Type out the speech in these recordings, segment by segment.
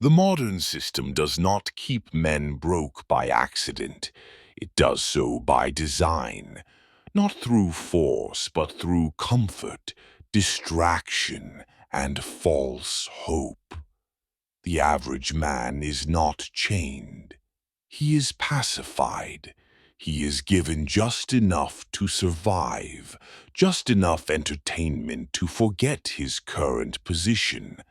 The modern system does not keep men broke by accident. It does so by design, not through force, but through comfort, distraction, and false hope. The average man is not chained. He is pacified. He is given just enough to survive, just enough entertainment to forget his current position,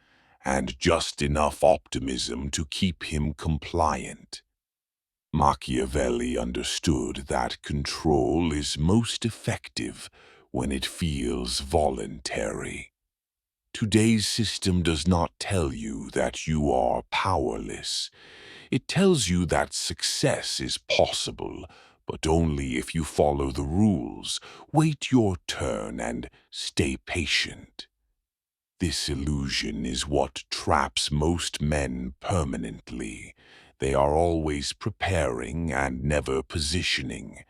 and just enough optimism to keep him compliant. Machiavelli understood that control is most effective when it feels voluntary. Today's system does not tell you that you are powerless. It tells you that success is possible, but only if you follow the rules, wait your turn, and stay patient. This illusion is what traps most men permanently. They are always preparing and never positioning.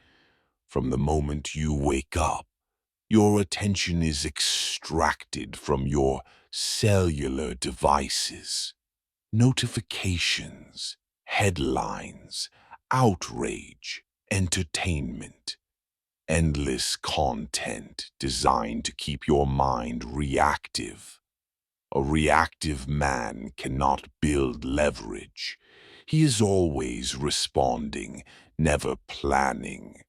From the moment you wake up, your attention is extracted from your cellular devices. Notifications, headlines, outrage, entertainment. Endless content designed to keep your mind reactive. A reactive man cannot build leverage. He is always responding, never planning.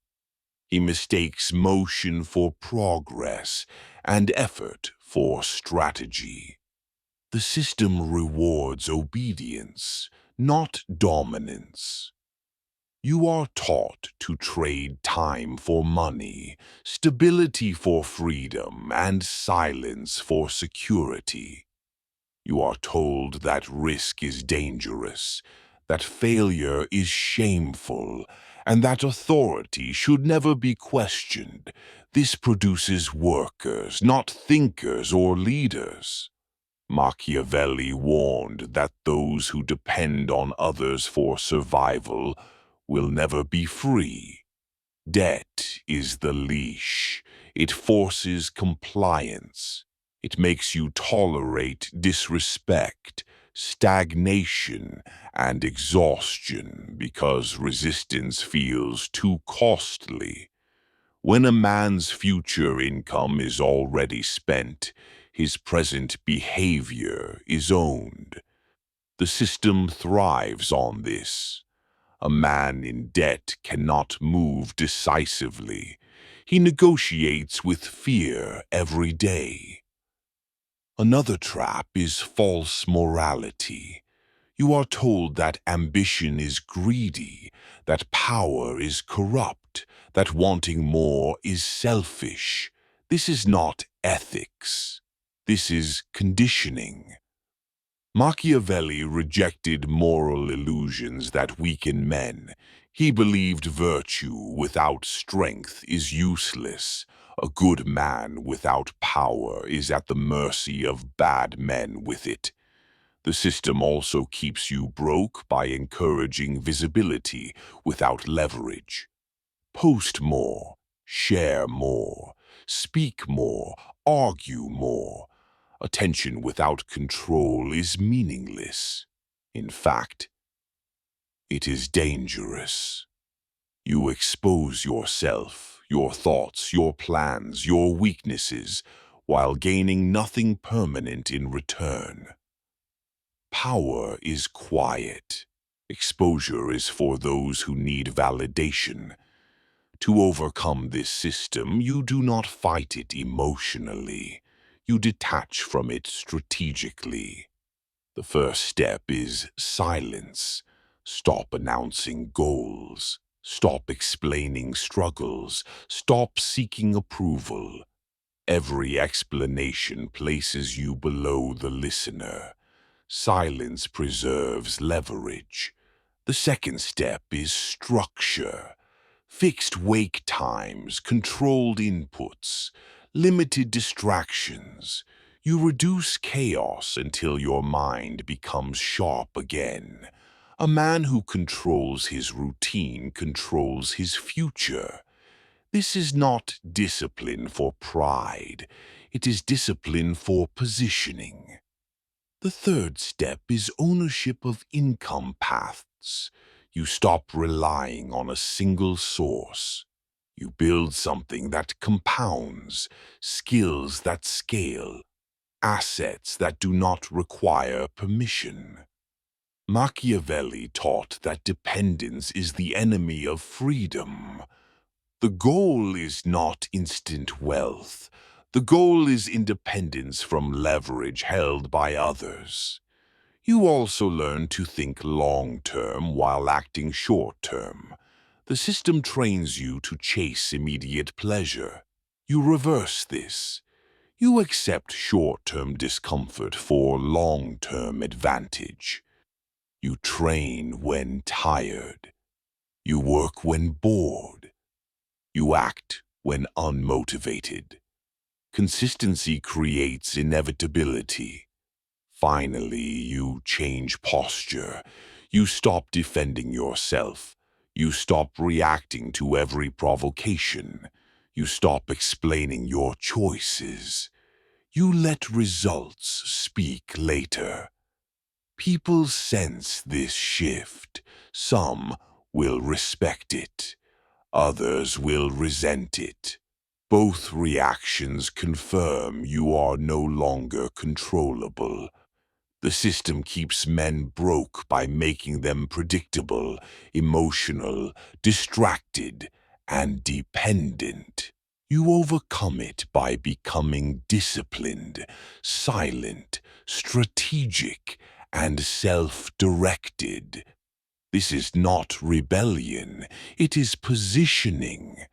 He mistakes motion for progress and effort for strategy. The system rewards obedience, not dominance. You are taught to trade time for money, stability for freedom, and silence for security. You are told that risk is dangerous, that failure is shameful, and that authority should never be questioned. This produces workers, not thinkers or leaders. Machiavelli warned that those who depend on others for survival will never be free. Debt is the leash. It forces compliance. It makes you tolerate disrespect, stagnation, and exhaustion because resistance feels too costly. When a man's future income is already spent, his present behavior is owned. The system thrives on this. A man in debt cannot move decisively. He negotiates with fear every day. Another trap is false morality. You are told that ambition is greedy, that power is corrupt, that wanting more is selfish. This is not ethics. This is conditioning. Machiavelli rejected moral illusions that weaken men. He believed virtue without strength is useless. A good man without power is at the mercy of bad men with it. The system also keeps you broke by encouraging visibility without leverage. Post more, share more, speak more, argue more. Attention without control is meaningless. In fact, it is dangerous. You expose yourself, your thoughts, your plans, your weaknesses, while gaining nothing permanent in return. Power is quiet. Exposure is for those who need validation. To overcome this system, you do not fight it emotionally. You detach from it strategically. The first step is silence. Stop announcing goals. Stop explaining struggles. Stop seeking approval. Every explanation places you below the listener. Silence preserves leverage. The second step is structure. Fixed wake times, controlled inputs, limited distractions. You reduce chaos until your mind becomes sharp again. A man who controls his routine controls his future. This is not discipline for pride. It is discipline for positioning. The third step is ownership of income paths. You stop relying on a single source. You build something that compounds, skills that scale, assets that do not require permission. Machiavelli taught that dependence is the enemy of freedom. The goal is not instant wealth. The goal is independence from leverage held by others. You also learn to think long-term while acting short-term. The system trains you to chase immediate pleasure. You reverse this. You accept short-term discomfort for long-term advantage. You train when tired. You work when bored. You act when unmotivated. Consistency creates inevitability. Finally, you change posture. You stop defending yourself. You stop reacting to every provocation. You stop explaining your choices. You let results speak later. People sense this shift. Some will respect it. Others will resent it. Both reactions confirm you are no longer controllable. The system keeps men broke by making them predictable, emotional, distracted, and dependent. You overcome it by becoming disciplined, silent, strategic, and self-directed. This is not rebellion, it is positioning.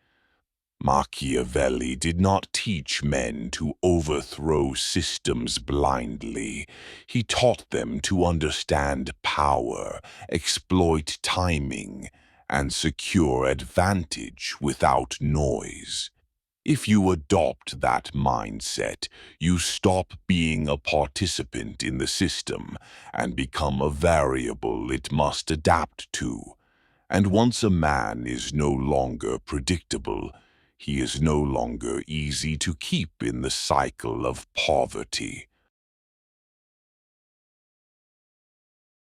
Machiavelli did not teach men to overthrow systems blindly. He taught them to understand power, exploit timing, and secure advantage without noise. If you adopt that mindset, you stop being a participant in the system and become a variable it must adapt to. And once a man is no longer predictable, he is no longer easy to keep in the cycle of poverty.